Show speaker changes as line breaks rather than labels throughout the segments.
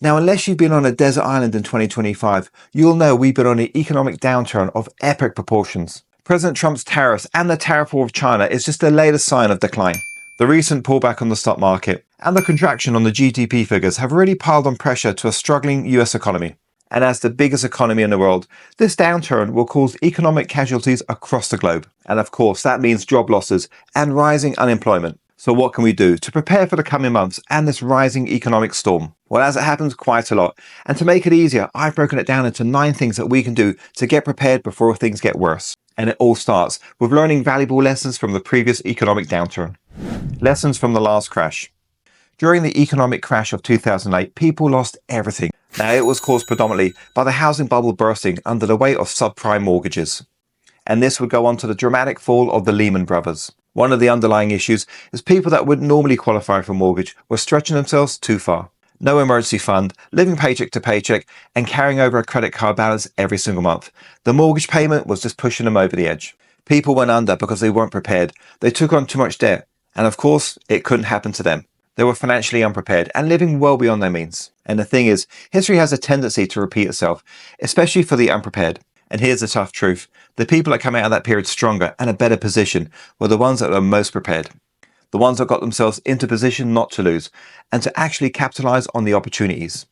Now, unless you've been on a desert island in 2025, you'll know we've been on an economic downturn of epic proportions. President Trump's tariffs and the tariff war with China is just the latest sign of decline. The recent pullback on the stock market and the contraction on the GDP figures have really piled on pressure to a struggling US economy. And as the biggest economy in the world, this downturn will cause economic casualties across the globe. And of course, that means job losses and rising unemployment. So what can we do to prepare for the coming months and this rising economic storm? Well, as it happens quite a lot, and to make it easier, I've broken it down into 9 things that we can do to get prepared before things get worse. And it all starts with learning valuable lessons from the previous economic downturn. Lessons from the last crash. During the economic crash of 2008, people lost everything. Now, it was caused predominantly by the housing bubble bursting under the weight of subprime mortgages. And this would go on to the dramatic fall of the Lehman Brothers. One of the underlying issues is people that would normally qualify for a mortgage were stretching themselves too far. No emergency fund, living paycheck to paycheck, and carrying over a credit card balance every single month. The mortgage payment was just pushing them over the edge. People went under because they weren't prepared. They took on too much debt. And of course, it couldn't happen to them. They were financially unprepared and living well beyond their means. And the thing is, history has a tendency to repeat itself, especially for the unprepared. And here's the tough truth. The people that come out of that period stronger and a better position were the ones that were most prepared. The ones that got themselves into position not to lose and to actually capitalize on the opportunities.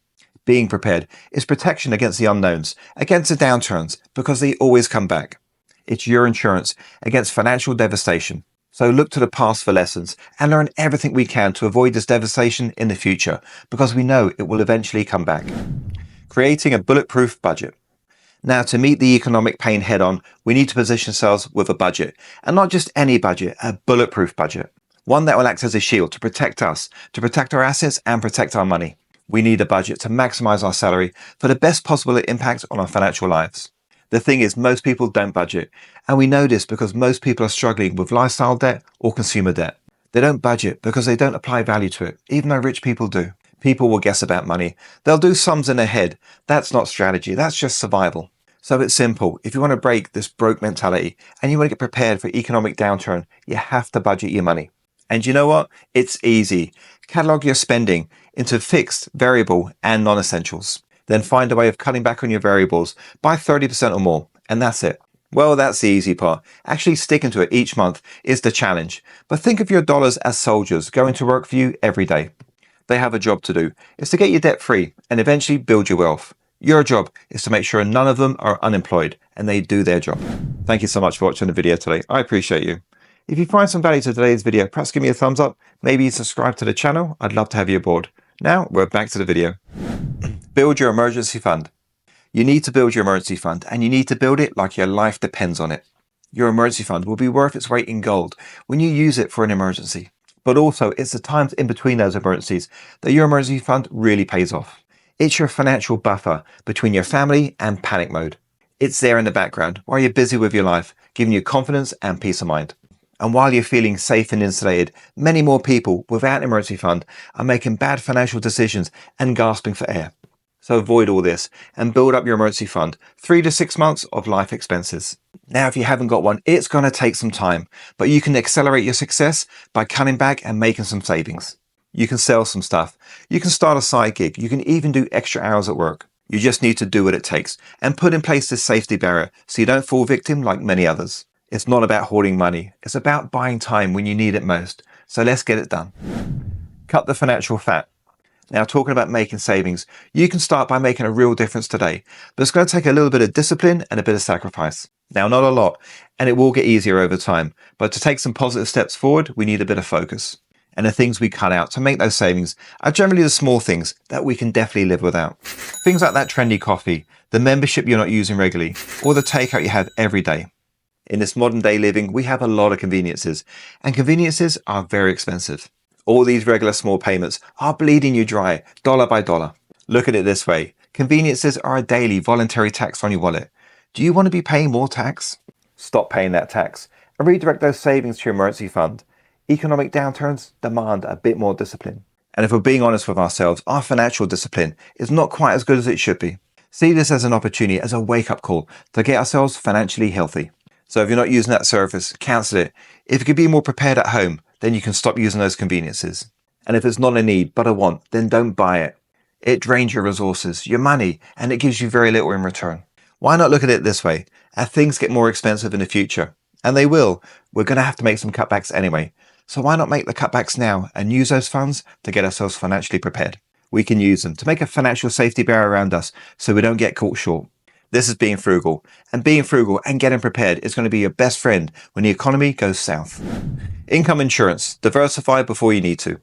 Being prepared is protection against the unknowns, against the downturns, because they always come back. It's your insurance against financial devastation. So look to the past for lessons and learn everything we can to avoid this devastation in the future, because we know it will eventually come back. Creating a bulletproof budget. Now, to meet the economic pain head on, we need to position ourselves with a budget, and not just any budget, a bulletproof budget. One that will act as a shield to protect us, to protect our assets and protect our money. We need a budget to maximize our salary for the best possible impact on our financial lives. The thing is, most people don't budget, and we know this because most people are struggling with lifestyle debt or consumer debt. They don't budget because they don't apply value to it, even though rich people do. People will guess about money. They'll do sums in their head. That's not strategy, that's just survival. So it's simple. If you want to break this broke mentality and you want to get prepared for economic downturn, you have to budget your money. And you know what? It's easy. Catalog your spending into fixed, variable, and non-essentials. Then find a way of cutting back on your variables by 30% or more. And that's it. Well, that's the easy part. Actually sticking to it each month is the challenge. But think of your dollars as soldiers going to work for you every day. They have a job to do. It's to get you debt free and eventually build your wealth. Your job is to make sure none of them are unemployed and they do their job. Thank you so much for watching the video today. I appreciate you. If you find some value to today's video, perhaps give me a thumbs up. Maybe subscribe to the channel. I'd love to have you aboard. Now we're back to the video. Build your emergency fund. You need to build your emergency fund, and you need to build it like your life depends on it. Your emergency fund will be worth its weight in gold when you use it for an emergency. But also, it's the times in between those emergencies that your emergency fund really pays off. It's your financial buffer between your family and panic mode. It's there in the background while you're busy with your life, giving you confidence and peace of mind. And while you're feeling safe and insulated, many more people without an emergency fund are making bad financial decisions and gasping for air. So avoid all this and build up your emergency fund, 3 to 6 months of life expenses. Now, if you haven't got one, it's going to take some time, but you can accelerate your success by cutting back and making some savings. You can sell some stuff. You can start a side gig. You can even do extra hours at work. You just need to do what it takes and put in place this safety barrier so you don't fall victim like many others. It's not about hoarding money. It's about buying time when you need it most. So let's get it done. Cut the financial fat. Now, talking about making savings, you can start by making a real difference today, but it's going to take a little bit of discipline and a bit of sacrifice. Now, not a lot, and it will get easier over time, but to take some positive steps forward, we need a bit of focus. And the things we cut out to make those savings are generally the small things that we can definitely live without. Things like that trendy coffee, the membership you're not using regularly, or the takeout you have every day. In this modern day living, we have a lot of conveniences, and conveniences are very expensive. All these regular small payments are bleeding you dry, dollar by dollar. Look at it this way. Conveniences are a daily voluntary tax on your wallet. Do you want to be paying more tax? Stop paying that tax and redirect those savings to your emergency fund. Economic downturns demand a bit more discipline. And if we're being honest with ourselves, our financial discipline is not quite as good as it should be. See this as an opportunity, as a wake-up call to get ourselves financially healthy. So if you're not using that service, cancel it. If you can be more prepared at home, then you can stop using those conveniences. And if it's not a need but a want, then don't buy it. It drains your resources, your money, and it gives you very little in return. Why not look at it this way? As things get more expensive in the future, and they will, we're going to have to make some cutbacks anyway. So why not make the cutbacks now and use those funds to get ourselves financially prepared? We can use them to make a financial safety barrier around us so we don't get caught short. This is being frugal, and being frugal and getting prepared is going to be your best friend when the economy goes south. Income insurance. Diversify before you need to.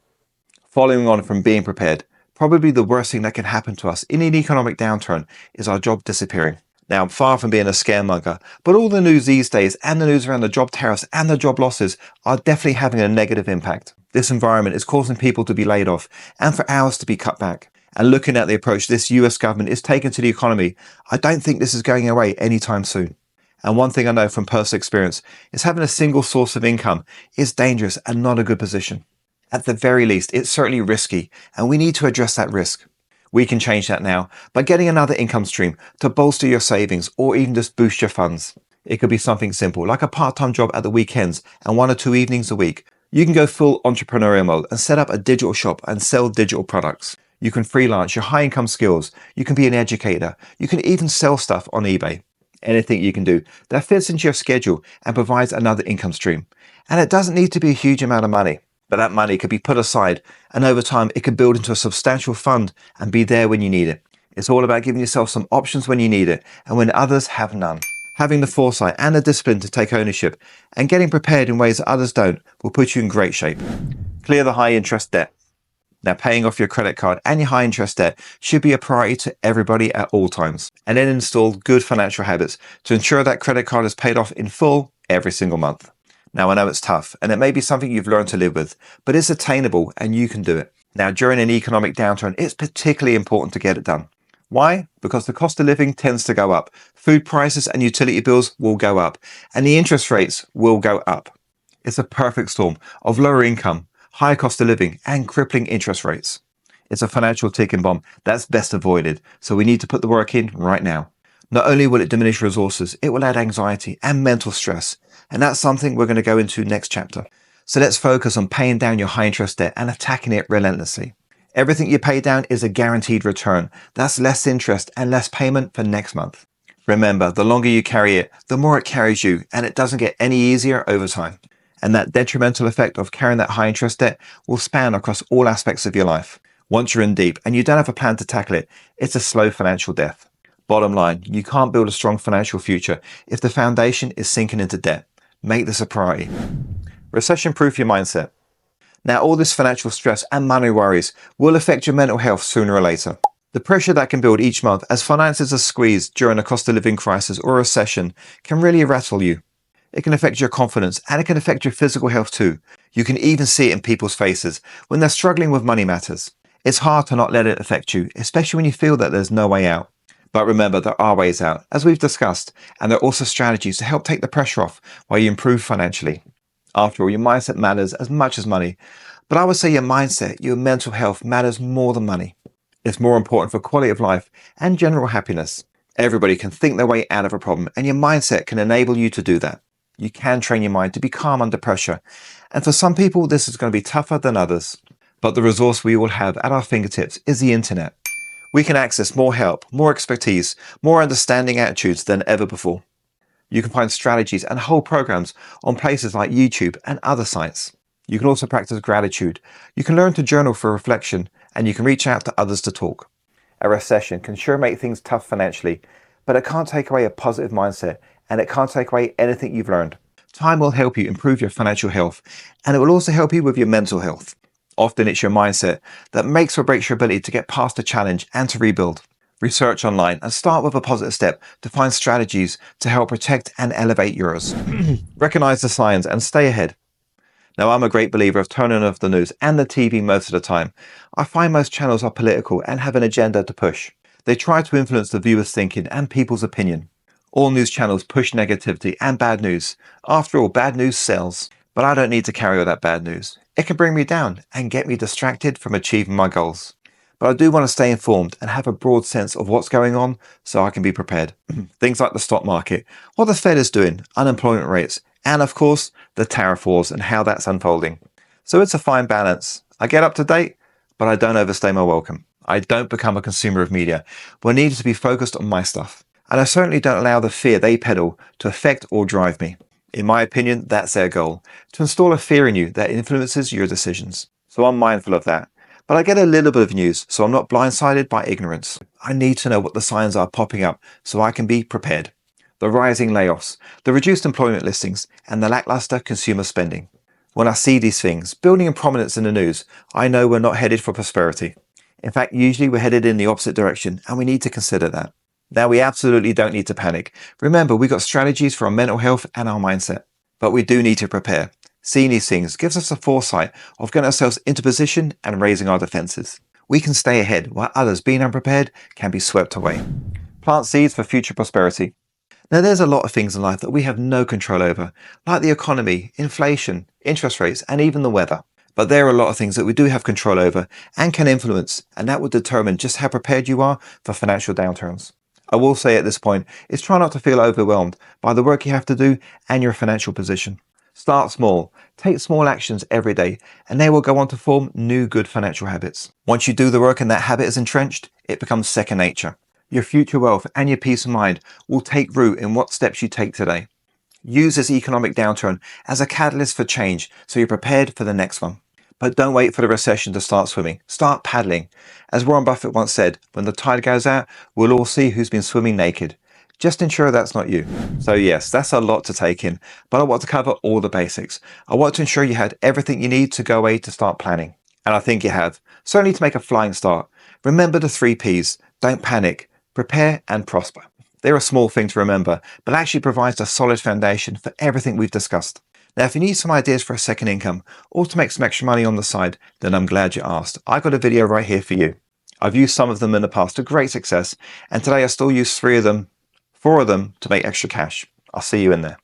Following on from being prepared, probably the worst thing that can happen to us in an economic downturn is our job disappearing. Now, I'm far from being a scaremonger, but all the news these days and the news around the job tariffs and the job losses are definitely having a negative impact. This environment is causing people to be laid off and for hours to be cut back. And looking at the approach this US government is taking to the economy, I don't think this is going away anytime soon. And one thing I know from personal experience is having a single source of income is dangerous and not a good position. At the very least, it's certainly risky, and we need to address that risk. We can change that now by getting another income stream to bolster your savings or even just boost your funds. It could be something simple like a part-time job at the weekends and 1 or 2 evenings a week. You can go full entrepreneurial mode and set up a digital shop and sell digital products. You can freelance your high income skills. You can be an educator. You can even sell stuff on eBay. Anything you can do that fits into your schedule and provides another income stream. And it doesn't need to be a huge amount of money. But that money could be put aside, and over time it could build into a substantial fund and be there when you need it. It's all about giving yourself some options when you need it and when others have none. Having the foresight and the discipline to take ownership and getting prepared in ways that others don't will put you in great shape. Clear the high interest debt. Now, paying off your credit card and your high interest debt should be a priority to everybody at all times. And then install good financial habits to ensure that credit card is paid off in full every single month. Now, I know it's tough and it may be something you've learned to live with, but it's attainable and you can do it. Now, during an economic downturn, it's particularly important to get it done. Why? Because the cost of living tends to go up. Food prices and utility bills will go up, and the interest rates will go up. It's a perfect storm of lower income, high cost of living, and crippling interest rates. It's a financial ticking bomb that's best avoided, so we need to put the work in right now. Not only will it diminish resources, it will add anxiety and mental stress. And that's something we're going to go into next chapter. So let's focus on paying down your high interest debt and attacking it relentlessly. Everything you pay down is a guaranteed return. That's less interest and less payment for next month. Remember, the longer you carry it, the more it carries you, and it doesn't get any easier over time. And that detrimental effect of carrying that high interest debt will span across all aspects of your life. Once you're in deep and you don't have a plan to tackle it, it's a slow financial death. Bottom line, you can't build a strong financial future if the foundation is sinking into debt. Make this a priority. Recession-proof your mindset. Now, all this financial stress and money worries will affect your mental health sooner or later. The pressure that can build each month as finances are squeezed during a cost of living crisis or a recession can really rattle you. It can affect your confidence and it can affect your physical health too. You can even see it in people's faces when they're struggling with money matters. It's hard to not let it affect you, especially when you feel that there's no way out. But remember, there are ways out, as we've discussed, and there are also strategies to help take the pressure off while you improve financially. After all, your mindset matters as much as money, but I would say your mindset, your mental health matters more than money. It's more important for quality of life and general happiness. Everybody can think their way out of a problem, and your mindset can enable you to do that. You can train your mind to be calm under pressure, and for some people this is going to be tougher than others. But the resource we all have at our fingertips is the internet. We can access more help, more expertise, more understanding attitudes than ever before. You can find strategies and whole programs on places like YouTube and other sites. You can also practice gratitude. You can learn to journal for reflection, and you can reach out to others to talk. A recession can sure make things tough financially, but it can't take away a positive mindset, and it can't take away anything you've learned. Time will help you improve your financial health, and it will also help you with your mental health. Often it's your mindset that makes or breaks your ability to get past a challenge and to rebuild. Research online and start with a positive step to find strategies to help protect and elevate yours. Recognize the signs and stay ahead. Now, I'm a great believer of turning off the news and the TV most of the time. I find most channels are political and have an agenda to push. They try to influence the viewer's thinking and people's opinion. All news channels push negativity and bad news. After all, bad news sells. But I don't need to carry all that bad news. It can bring me down and get me distracted from achieving my goals. But I do want to stay informed and have a broad sense of what's going on so I can be prepared. Things like the stock market, what the Fed is doing, unemployment rates, and of course, the tariff wars and how that's unfolding. So it's a fine balance. I get up to date, but I don't overstay my welcome. I don't become a consumer of media, but I need to be focused on my stuff. And I certainly don't allow the fear they peddle to affect or drive me. In my opinion, that's their goal, to install a fear in you that influences your decisions. So I'm mindful of that. But I get a little bit of news, so I'm not blindsided by ignorance. I need to know what the signs are popping up so I can be prepared. The rising layoffs, the reduced employment listings, and the lackluster consumer spending. When I see these things building in prominence in the news, I know we're not headed for prosperity. In fact, usually we're headed in the opposite direction, and we need to consider that. Now, we absolutely don't need to panic. Remember, we've got strategies for our mental health and our mindset, but we do need to prepare. Seeing these things gives us the foresight of getting ourselves into position and raising our defenses. We can stay ahead while others, being unprepared, can be swept away. Plant seeds for future prosperity. Now, there's a lot of things in life that we have no control over, like the economy, inflation, interest rates, and even the weather. But there are a lot of things that we do have control over and can influence, and that will determine just how prepared you are for financial downturns. I will say at this point is try not to feel overwhelmed by the work you have to do and your financial position. Start small, take small actions every day, and they will go on to form new good financial habits. Once you do the work and that habit is entrenched, it becomes second nature. Your future wealth and your peace of mind will take root in what steps you take today. Use this economic downturn as a catalyst for change so you're prepared for the next one. But don't wait for the recession to start swimming. Start paddling. As Warren Buffett once said, when the tide goes out, we'll all see who's been swimming naked. Just ensure that's not you. So yes, that's a lot to take in, but I want to cover all the basics. I want to ensure you had everything you need to go away to start planning. And I think you have. Certainly to make a flying start. Remember the 3 Ps. Don't panic, prepare and prosper. They're a small thing to remember, but actually provides a solid foundation for everything we've discussed. Now, if you need some ideas for a second income or to make some extra money on the side, then I'm glad you asked. I've got a video right here for you. I've used some of them in the past to great success, and today I still use 4 of them to make extra cash. I'll see you in there.